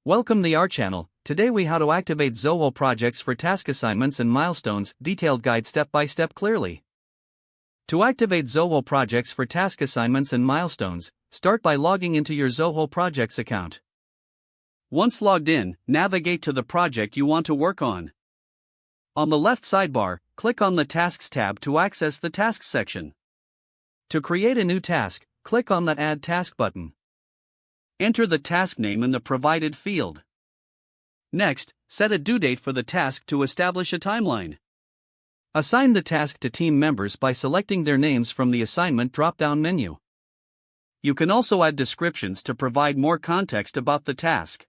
Welcome to our channel. Today we how to activate Zoho Projects for task assignments and milestones, detailed guide step by step clearly. To activate Zoho Projects for task assignments and milestones, start by logging into your Zoho Projects account. Once logged in, navigate to the project you want to work on. On the left sidebar, click on the Tasks tab to access the Tasks section. To create a new task, click on the Add Task button. Enter the task name in the provided field. Next, set a due date for the task to establish a timeline. Assign the task to team members by selecting their names from the Assignment drop-down menu. You can also add descriptions to provide more context about the task.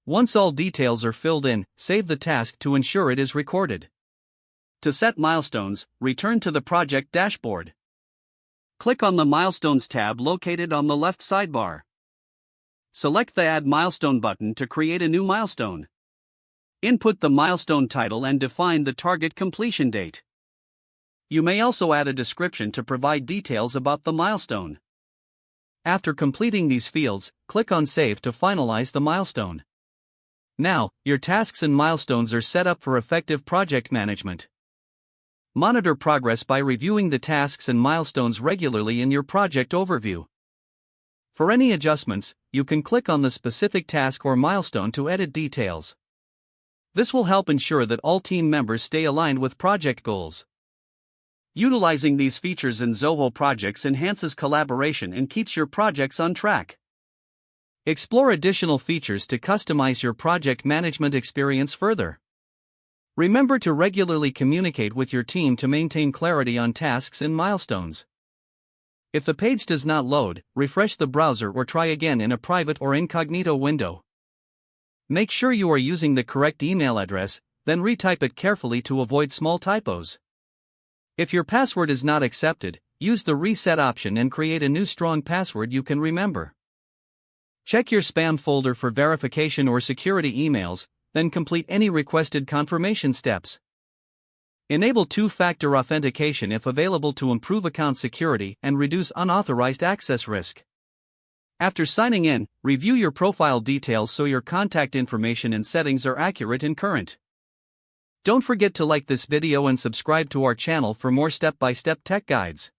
Once all details are filled in, save the task to ensure it is recorded. To set milestones, return to the project dashboard. Click on the Milestones tab located on the left sidebar. Select the Add Milestone button to create a new milestone. Input the milestone title and define the target completion date. You may also add a description to provide details about the milestone. After completing these fields, click on Save to finalize the milestone. Now, your tasks and milestones are set up for effective project management. Monitor progress by reviewing the tasks and milestones regularly in your project overview. For any adjustments, you can click on the specific task or milestone to edit details. This will help ensure that all team members stay aligned with project goals. Utilizing these features in Zoho Projects enhances collaboration and keeps your projects on track. Explore additional features to customize your project management experience further. Remember to regularly communicate with your team to maintain clarity on tasks and milestones. If the page does not load, refresh the browser or try again in a private or incognito window. Make sure you are using the correct email address, then retype it carefully to avoid small typos. If your password is not accepted, use the reset option and create a new strong password you can remember. Check your spam folder for verification or security emails, then complete any requested confirmation steps. Enable two-factor authentication if available to improve account security and reduce unauthorized access risk. After signing in, review your profile details so your contact information and settings are accurate and current. Don't forget to like this video and subscribe to our channel for more step-by-step tech guides.